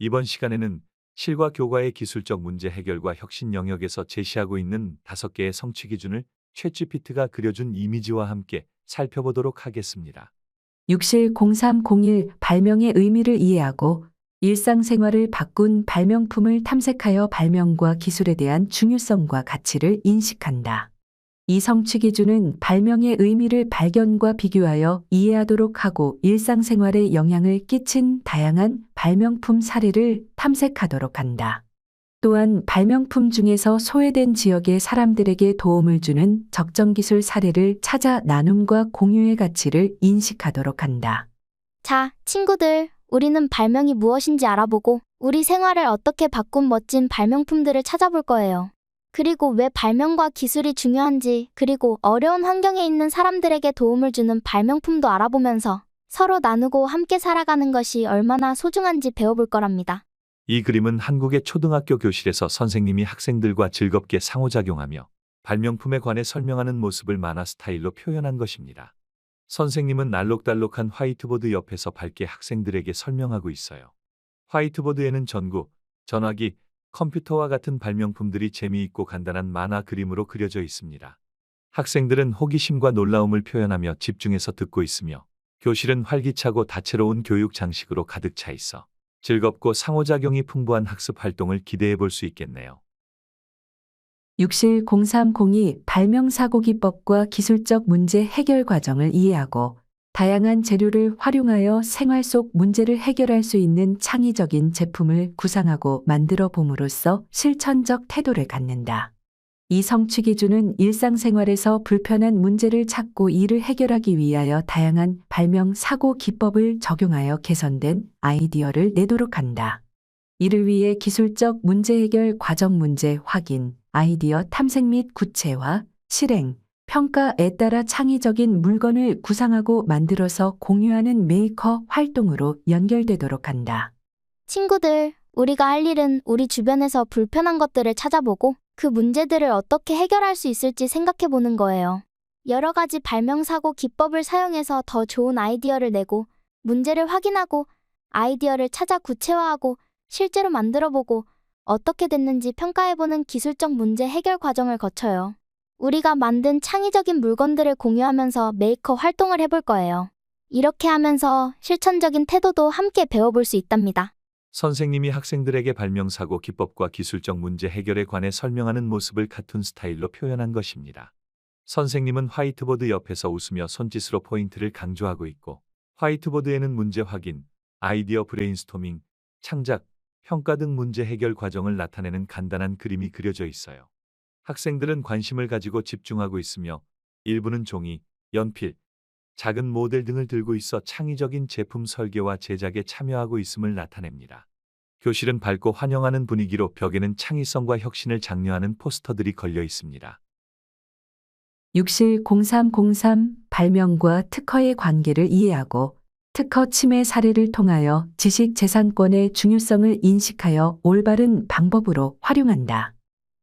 이번 시간에는 실과 교과의 기술적 문제 해결과 혁신 영역에서 제시하고 있는 5개의 성취 기준을 챗GPT가 그려준 이미지와 함께 살펴보도록 하겠습니다. 육실 0301 발명의 의미를 이해하고 일상생활을 바꾼 발명품을 탐색하여 발명과 기술에 대한 중요성과 가치를 인식한다. 이 성취 기준은 발명의 의미를 발견과 비교하여 이해하도록 하고 일상생활에 영향을 끼친 다양한 발명품 사례를 탐색하도록 한다. 또한 발명품 중에서 소외된 지역의 사람들에게 도움을 주는 적정 기술 사례를 찾아 나눔과 공유의 가치를 인식하도록 한다. 자, 친구들, 우리는 발명이 무엇인지 알아보고 우리 생활을 어떻게 바꾼 멋진 발명품들을 찾아볼 거예요. 그리고 왜 발명과 기술이 중요한지, 그리고 어려운 환경에 있는 사람들에게 도움을 주는 발명품도 알아보면서 서로 나누고 함께 살아가는 것이 얼마나 소중한지 배워볼 거랍니다. 이 그림은 한국의 초등학교 교실에서 선생님이 학생들과 즐겁게 상호작용하며 발명품에 관해 설명하는 모습을 만화 스타일로 표현한 것입니다. 선생님은 알록달록한 화이트보드 옆에서 밝게 학생들에게 설명하고 있어요. 화이트보드에는 전구, 전화기, 컴퓨터와 같은 발명품들이 재미있고 간단한 만화 그림으로 그려져 있습니다. 학생들은 호기심과 놀라움을 표현하며 집중해서 듣고 있으며 교실은 활기차고 다채로운 교육 장식으로 가득 차 있어 즐겁고 상호작용이 풍부한 학습 활동을 기대해 볼 수 있겠네요. 육실 0302 발명 사고 기법과 기술적 문제 해결 과정을 이해하고 다양한 재료를 활용하여 생활 속 문제를 해결할 수 있는 창의적인 제품을 구상하고 만들어 봄으로써 실천적 태도를 갖는다. 이 성취 기준은 일상생활에서 불편한 문제를 찾고 이를 해결하기 위하여 다양한 발명 사고 기법을 적용하여 개선된 아이디어를 내도록 한다. 이를 위해 기술적 문제 해결 과정 문제 확인, 아이디어 탐색 및 구체화, 실행, 평가에 따라 창의적인 물건을 구상하고 만들어서 공유하는 메이커 활동으로 연결되도록 한다. 친구들, 우리가 할 일은 우리 주변에서 불편한 것들을 찾아보고 그 문제들을 어떻게 해결할 수 있을지 생각해 보는 거예요. 여러 가지 발명사고 기법을 사용해서 더 좋은 아이디어를 내고 문제를 확인하고 아이디어를 찾아 구체화하고 실제로 만들어보고 어떻게 됐는지 평가해보는 기술적 문제 해결 과정을 거쳐요. 우리가 만든 창의적인 물건들을 공유하면서 메이커 활동을 해볼 거예요. 이렇게 하면서 실천적인 태도도 함께 배워볼 수 있답니다. 선생님이 학생들에게 발명사고 기법과 기술적 문제 해결에 관해 설명하는 모습을 카툰 스타일로 표현한 것입니다. 선생님은 화이트보드 옆에서 웃으며 손짓으로 포인트를 강조하고 있고 화이트보드에는 문제 확인, 아이디어 브레인스토밍, 창작, 평가 등 문제 해결 과정을 나타내는 간단한 그림이 그려져 있어요. 학생들은 관심을 가지고 집중하고 있으며 일부는 종이, 연필, 작은 모델 등을 들고 있어 창의적인 제품 설계와 제작에 참여하고 있음을 나타냅니다. 교실은 밝고 환영하는 분위기로 벽에는 창의성과 혁신을 장려하는 포스터들이 걸려 있습니다. 육실 0303 발명과 특허의 관계를 이해하고 특허 침해 사례를 통하여 지식재산권의 중요성을 인식하여 올바른 방법으로 활용한다.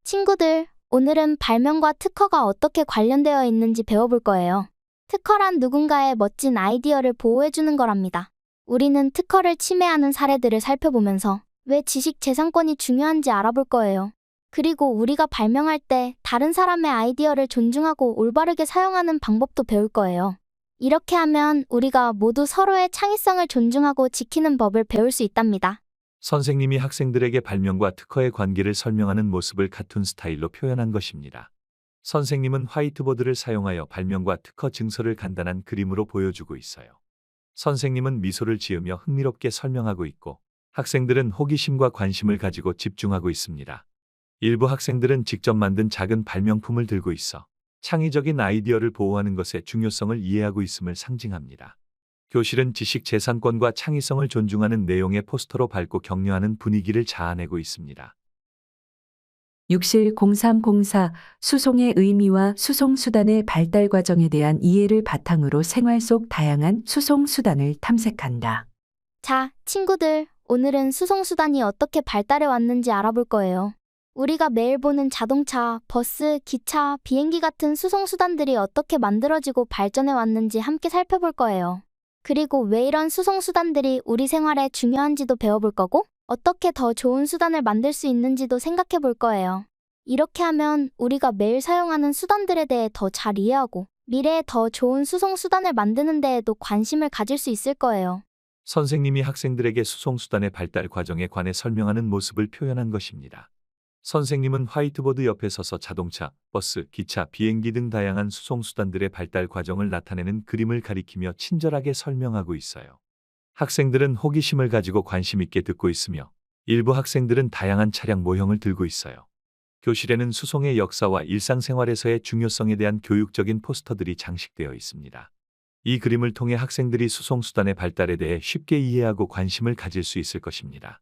친구들, 오늘은 발명과 특허가 어떻게 관련되어 있는지 배워볼 거예요. 특허란 누군가의 멋진 아이디어를 보호해주는 거랍니다. 우리는 특허를 침해하는 사례들을 살펴보면서 왜 지식재산권이 중요한지 알아볼 거예요. 그리고 우리가 발명할 때 다른 사람의 아이디어를 존중하고 올바르게 사용하는 방법도 배울 거예요. 이렇게 하면 우리가 모두 서로의 창의성을 존중하고 지키는 법을 배울 수 있답니다. 선생님이 학생들에게 발명과 특허의 관계를 설명하는 모습을 카툰 스타일로 표현한 것입니다. 선생님은 화이트보드를 사용하여 발명과 특허 증서를 간단한 그림으로 보여주고 있어요. 선생님은 미소를 지으며 흥미롭게 설명하고 있고 학생들은 호기심과 관심을 가지고 집중하고 있습니다. 일부 학생들은 직접 만든 작은 발명품을 들고 있어 창의적인 아이디어를 보호하는 것의 중요성을 이해하고 있음을 상징합니다. 교실은 지식재산권과 창의성을 존중하는 내용의 포스터로 밝고 격려하는 분위기를 자아내고 있습니다. 육실 0304 수송의 의미와 수송수단의 발달 과정에 대한 이해를 바탕으로 생활 속 다양한 수송수단을 탐색한다. 자, 친구들, 오늘은 수송수단이 어떻게 발달해 왔는지 알아볼 거예요. 우리가 매일 보는 자동차, 버스, 기차, 비행기 같은 수송수단들이 어떻게 만들어지고 발전해 왔는지 함께 살펴볼 거예요. 그리고 왜 이런 수송수단들이 우리 생활에 중요한지도 배워볼 거고, 어떻게 더 좋은 수단을 만들 수 있는지도 생각해 볼 거예요. 이렇게 하면 우리가 매일 사용하는 수단들에 대해 더 잘 이해하고 미래에 더 좋은 수송 수단을 만드는 데에도 관심을 가질 수 있을 거예요. 선생님이 학생들에게 수송수단의 발달 과정에 관해 설명하는 모습을 표현한 것입니다. 선생님은 화이트보드 옆에 서서 자동차, 버스, 기차, 비행기 등 다양한 수송수단들의 발달 과정을 나타내는 그림을 가리키며 친절하게 설명하고 있어요. 학생들은 호기심을 가지고 관심 있게 듣고 있으며 일부 학생들은 다양한 차량 모형을 들고 있어요. 교실에는 수송의 역사와 일상생활에서의 중요성에 대한 교육적인 포스터들이 장식되어 있습니다. 이 그림을 통해 학생들이 수송수단의 발달에 대해 쉽게 이해하고 관심을 가질 수 있을 것입니다.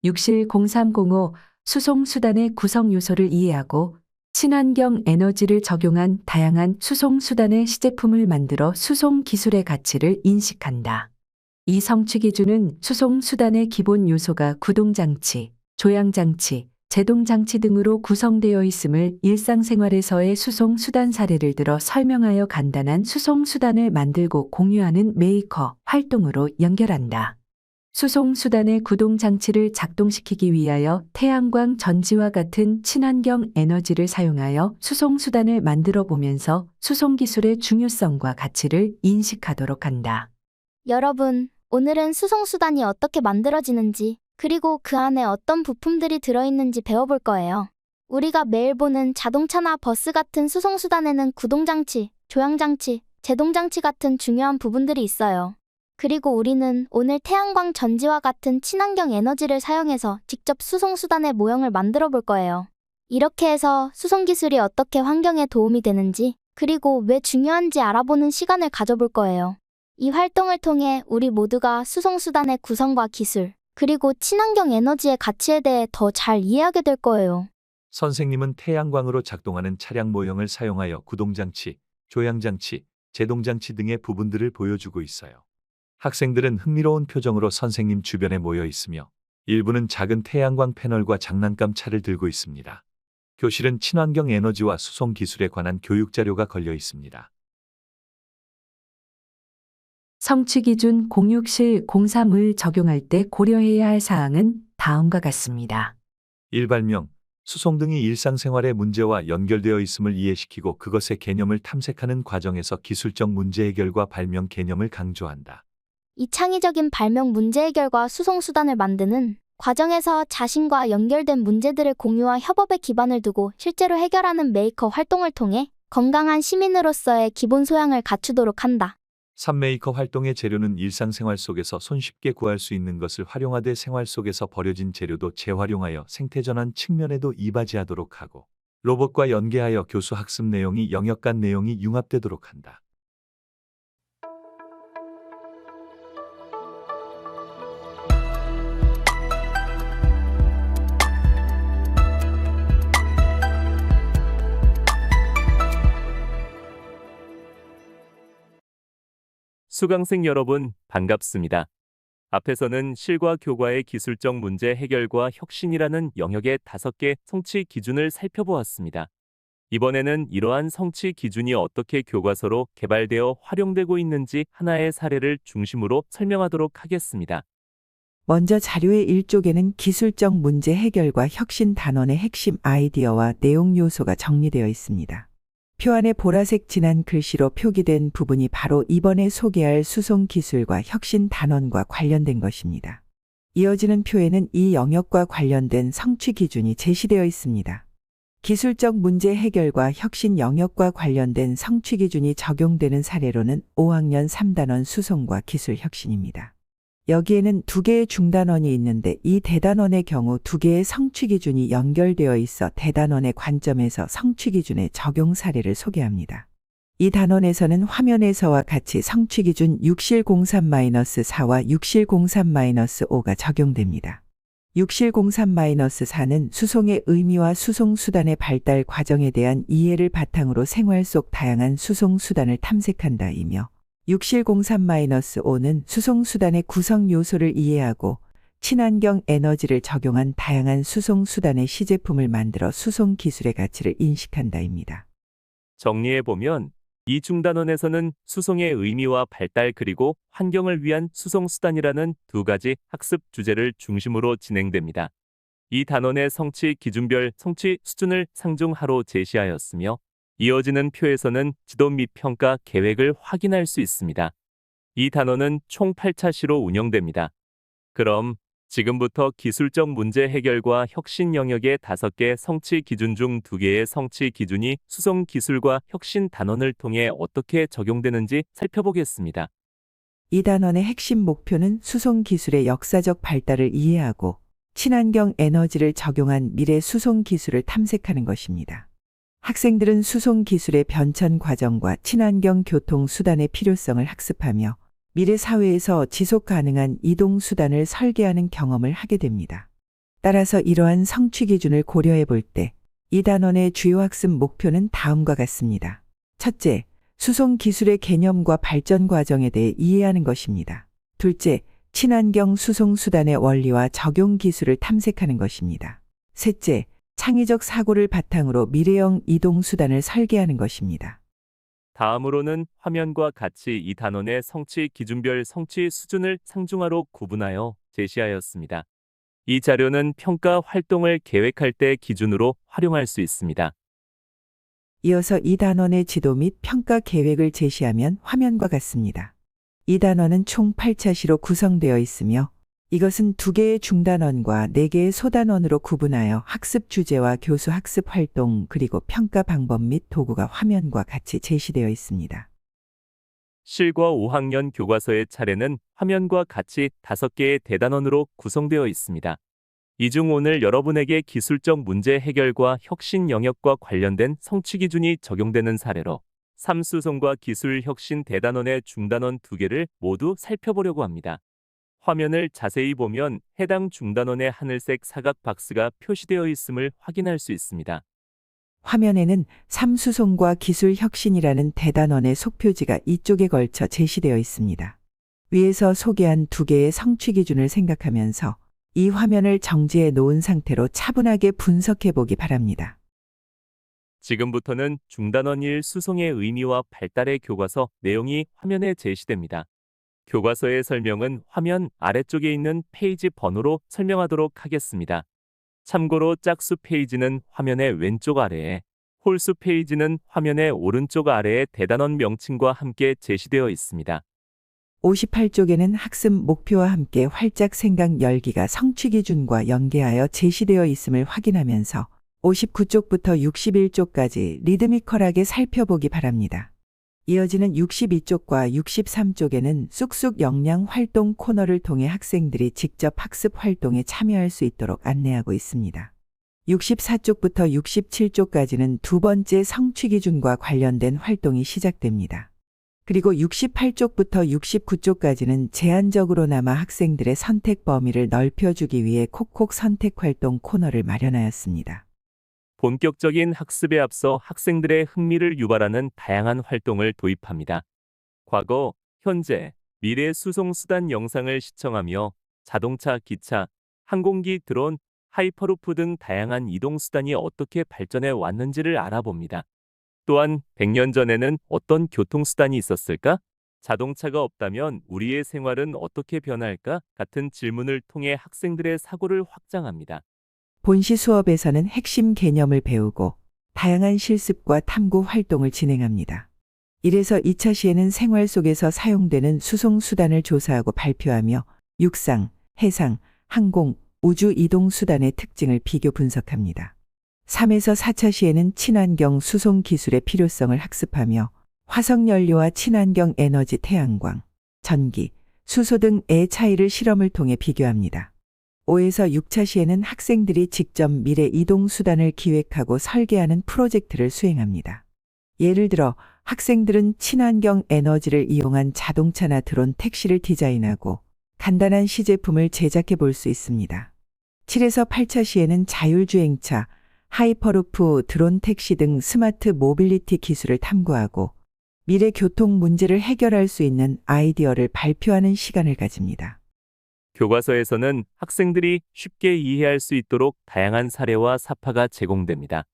6실0305 수송수단의 구성 요소를 이해하고 친환경 에너지를 적용한 다양한 수송수단의 시제품을 만들어 수송 기술의 가치를 인식한다. 이 성취 기준은 수송수단의 기본 요소가 구동장치, 조향장치, 제동장치 등으로 구성되어 있음을 일상생활에서의 수송수단 사례를 들어 설명하여 간단한 수송수단을 만들고 공유하는 메이커 활동으로 연결한다. 수송수단의 구동장치를 작동시키기 위하여 태양광 전지와 같은 친환경 에너지를 사용하여 수송수단을 만들어 보면서 수송기술의 중요성과 가치를 인식하도록 한다. 여러분, 오늘은 수송수단이 어떻게 만들어지는지, 그리고 그 안에 어떤 부품들이 들어있는지 배워볼 거예요. 우리가 매일 보는 자동차나 버스 같은 수송수단에는 구동장치, 조향장치, 제동장치 같은 중요한 부분들이 있어요. 그리고 우리는 오늘 태양광 전지와 같은 친환경 에너지를 사용해서 직접 수송수단의 모형을 만들어 볼 거예요. 이렇게 해서 수송기술이 어떻게 환경에 도움이 되는지, 그리고 왜 중요한지 알아보는 시간을 가져볼 거예요. 이 활동을 통해 우리 모두가 수송수단의 구성과 기술, 그리고 친환경 에너지의 가치에 대해 더 잘 이해하게 될 거예요. 선생님은 태양광으로 작동하는 차량 모형을 사용하여 구동장치, 조향장치, 제동장치 등의 부분들을 보여주고 있어요. 학생들은 흥미로운 표정으로 선생님 주변에 모여 있으며 일부는 작은 태양광 패널과 장난감 차를 들고 있습니다. 교실은 친환경 에너지와 수송 기술에 관한 교육 자료가 걸려 있습니다. 성취 기준 06실03을 적용할 때 고려해야 할 사항은 다음과 같습니다. 일발명, 수송 등이 일상생활의 문제와 연결되어 있음을 이해시키고 그것의 개념을 탐색하는 과정에서 기술적 문제 해결과 발명 개념을 강조한다. 이 창의적인 발명 문제 해결과 수송수단을 만드는 과정에서 자신과 연결된 문제들을 공유와 협업에 기반을 두고 실제로 해결하는 메이커 활동을 통해 건강한 시민으로서의 기본 소양을 갖추도록 한다. 3메이커 활동의 재료는 일상생활 속에서 손쉽게 구할 수 있는 것을 활용하되 생활 속에서 버려진 재료도 재활용하여 생태전환 측면에도 이바지하도록 하고 로봇과 연계하여 교수 학습 내용이 영역 간 내용이 융합되도록 한다. 수강생 여러분, 반갑습니다. 앞에서는 실과 교과의 기술적 문제 해결과 혁신이라는 영역의 5개 성취 기준을 살펴보았습니다. 이번에는 이러한 성취 기준이 어떻게 교과서로 개발되어 활용되고 있는지 하나의 사례를 중심으로 설명하도록 하겠습니다. 먼저 자료의 1쪽에는 기술적 문제 해결과 혁신 단원의 핵심 아이디어와 내용 요소가 정리되어 있습니다. 표 안에 보라색 진한 글씨로 표기된 부분이 바로 이번에 소개할 수송 기술과 혁신 단원과 관련된 것입니다. 이어지는 표에는 이 영역과 관련된 성취 기준이 제시되어 있습니다. 기술적 문제 해결과 혁신 영역과 관련된 성취 기준이 적용되는 사례로는 5학년 3단원 수송과 기술 혁신입니다. 여기에는 2개의 중단원이 있는데 이 대단원의 경우 2개의 성취 기준이 연결되어 있어 대단원의 관점에서 성취 기준의 적용 사례를 소개합니다. 이 단원에서는 화면에서와 같이 성취 기준 6실03-4와 6실03-5가 적용됩니다. 6실03-4는 수송의 의미와 수송수단의 발달 과정에 대한 이해를 바탕으로 생활 속 다양한 수송수단을 탐색한다이며 6실03-5는 수송수단의 구성 요소를 이해하고 친환경 에너지를 적용한 다양한 수송수단의 시제품을 만들어 수송기술의 가치를 인식한다입니다. 정리해보면 이 중단원에서는 수송의 의미와 발달 그리고 환경을 위한 수송수단이라는 두 가지 학습 주제를 중심으로 진행됩니다. 이 단원의 성취 기준별 성취 수준을 상중하로 제시하였으며 이어지는 표에서는 지도 및 평가 계획을 확인할 수 있습니다. 이 단원은 총 8차 시로 운영됩니다. 그럼 지금부터 기술적 문제 해결과 혁신 영역의 5개 성취 기준 중 2개의 성취 기준이 수송 기술과 혁신 단원을 통해 어떻게 적용되는지 살펴보겠습니다. 이 단원의 핵심 목표는 수송 기술의 역사적 발달을 이해하고 친환경 에너지를 적용한 미래 수송 기술을 탐색하는 것입니다. 학생들은 수송 기술의 변천 과정과 친환경 교통 수단의 필요성을 학습하며 미래 사회에서 지속 가능한 이동 수단을 설계하는 경험을 하게 됩니다. 따라서 이러한 성취 기준을 고려해 볼 때 이 단원의 주요 학습 목표는 다음과 같습니다. 첫째, 수송 기술의 개념과 발전 과정에 대해 이해하는 것입니다. 둘째, 친환경 수송 수단의 원리와 적용 기술을 탐색하는 것입니다. 셋째, 창의적 사고를 바탕으로 미래형 이동 수단을 설계하는 것입니다. 다음으로는 화면과 같이 이 단원의 성취 기준별 성취 수준을 상중하로 구분하여 제시하였습니다. 이 자료는 평가 활동을 계획할 때 기준으로 활용할 수 있습니다. 이어서 이 단원의 지도 및 평가 계획을 제시하면 화면과 같습니다. 이 단원은 총 8차 시로 구성되어 있으며 이것은 2개의 중단원과 4개의 소단원으로 구분하여 학습 주제와 교수 학습 활동 그리고 평가 방법 및 도구가 화면과 같이 제시되어 있습니다. 실과 5학년 교과서의 차례는 화면과 같이 5개의 대단원으로 구성되어 있습니다. 이 중 오늘 여러분에게 기술적 문제 해결과 혁신 영역과 관련된 성취 기준이 적용되는 사례로 삼수송과 기술 혁신 대단원의 중단원 2개를 모두 살펴보려고 합니다. 화면을 자세히 보면 해당 중단원의 하늘색 사각 박스가 표시되어 있음을 확인할 수 있습니다. 화면에는 삼수송과 기술 혁신이라는 대단원의 속표지가 이쪽에 걸쳐 제시되어 있습니다. 위에서 소개한 2개의 성취 기준을 생각하면서 이 화면을 정지해 놓은 상태로 차분하게 분석해 보기 바랍니다. 지금부터는 중단원 1 수송의 의미와 발달의 교과서 내용이 화면에 제시됩니다. 교과서의 설명은 화면 아래쪽에 있는 페이지 번호로 설명하도록 하겠습니다. 참고로 짝수 페이지는 화면의 왼쪽 아래에, 홀수 페이지는 화면의 오른쪽 아래에 대단원 명칭과 함께 제시되어 있습니다. 58쪽에는 학습 목표와 함께 활짝 생각 열기가 성취 기준과 연계하여 제시되어 있음을 확인하면서 59쪽부터 61쪽까지 리드미컬하게 살펴보기 바랍니다. 이어지는 62쪽과 63쪽에는 쑥쑥 역량 활동 코너를 통해 학생들이 직접 학습 활동에 참여할 수 있도록 안내하고 있습니다. 64쪽부터 67쪽까지는 2번째 성취 기준과 관련된 활동이 시작됩니다. 그리고 68쪽부터 69쪽까지는 제한적으로나마 학생들의 선택 범위를 넓혀주기 위해 콕콕 선택 활동 코너를 마련하였습니다. 본격적인 학습에 앞서 학생들의 흥미를 유발하는 다양한 활동을 도입합니다. 과거, 현재, 미래 수송 수단 영상을 시청하며 자동차, 기차, 항공기, 드론, 하이퍼루프 등 다양한 이동 수단이 어떻게 발전해 왔는지를 알아봅니다. 또한 100년 전에는 어떤 교통수단이 있었을까? 자동차가 없다면 우리의 생활은 어떻게 변할까? 같은 질문을 통해 학생들의 사고를 확장합니다. 본시 수업에서는 핵심 개념을 배우고 다양한 실습과 탐구 활동을 진행합니다. 이래서 2차 시에는 생활 속에서 사용되는 수송 수단을 조사하고 발표하며 육상, 해상, 항공, 우주 이동 수단의 특징을 비교 분석합니다. 3에서 4차 시에는 친환경 수송 기술의 필요성을 학습하며 화석연료와 친환경 에너지 태양광, 전기, 수소 등의 차이를 실험을 통해 비교합니다. 5에서 6차 시에는 학생들이 직접 미래 이동 수단을 기획하고 설계하는 프로젝트를 수행합니다. 예를 들어 학생들은 친환경 에너지를 이용한 자동차나 드론 택시를 디자인하고 간단한 시제품을 제작해 볼 수 있습니다. 7에서 8차 시에는 자율주행차, 하이퍼루프, 드론 택시 등 스마트 모빌리티 기술을 탐구하고 미래 교통 문제를 해결할 수 있는 아이디어를 발표하는 시간을 가집니다. 교과서에서는 학생들이 쉽게 이해할 수 있도록 다양한 사례와 사파가 제공됩니다.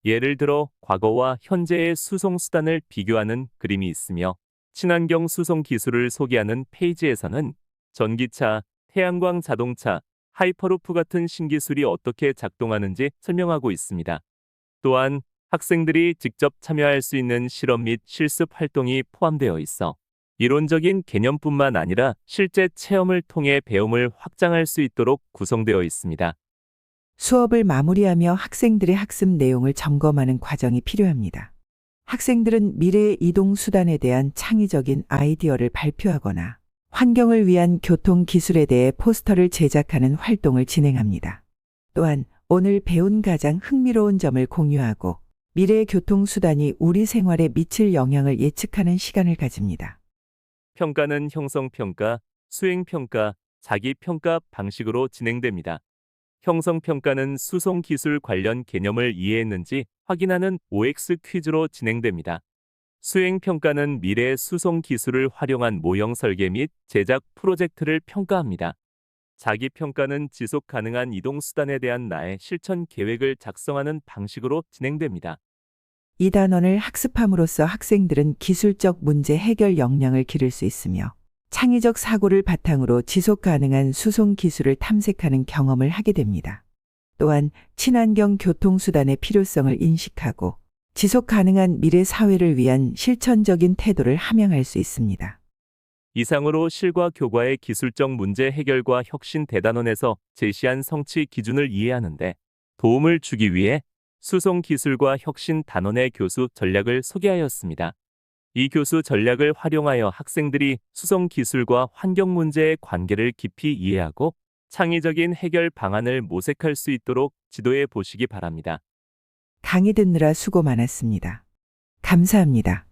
예를 들어 과거와 현재의 수송 수단을 비교하는 그림이 있으며 친환경 수송 기술을 소개하는 페이지에서는 전기차, 태양광 자동차, 하이퍼루프 같은 신기술이 어떻게 작동하는지 설명하고 있습니다. 또한 학생들이 직접 참여할 수 있는 실험 및 실습 활동이 포함되어 있어 이론적인 개념뿐만 아니라 실제 체험을 통해 배움을 확장할 수 있도록 구성되어 있습니다. 수업을 마무리하며 학생들의 학습 내용을 점검하는 과정이 필요합니다. 학생들은 미래의 이동 수단에 대한 창의적인 아이디어를 발표하거나 환경을 위한 교통 기술에 대해 포스터를 제작하는 활동을 진행합니다. 또한 오늘 배운 가장 흥미로운 점을 공유하고 미래의 교통 수단이 우리 생활에 미칠 영향을 예측하는 시간을 가집니다. 평가는 형성평가, 수행평가, 자기평가 방식으로 진행됩니다. 형성평가는 수송 기술 관련 개념을 이해했는지 확인하는 OX 퀴즈로 진행됩니다. 수행평가는 미래 수송 기술을 활용한 모형 설계 및 제작 프로젝트를 평가합니다. 자기평가는 지속 가능한 이동 수단에 대한 나의 실천 계획을 작성하는 방식으로 진행됩니다. 이 단원을 학습함으로써 학생들은 기술적 문제 해결 역량을 기를 수 있으며 창의적 사고를 바탕으로 지속 가능한 수송 기술을 탐색하는 경험을 하게 됩니다. 또한 친환경 교통수단의 필요성을 인식하고 지속 가능한 미래 사회를 위한 실천적인 태도를 함양할 수 있습니다. 이상으로 실과 교과의 기술적 문제 해결과 혁신 대단원에서 제시한 성취 기준을 이해하는데 도움을 주기 위해 수송 기술과 혁신 단원의 교수 전략을 소개하였습니다. 이 교수 전략을 활용하여 학생들이 수송 기술과 환경 문제의 관계를 깊이 이해하고 창의적인 해결 방안을 모색할 수 있도록 지도해 보시기 바랍니다. 강의 듣느라 수고 많았습니다. 감사합니다.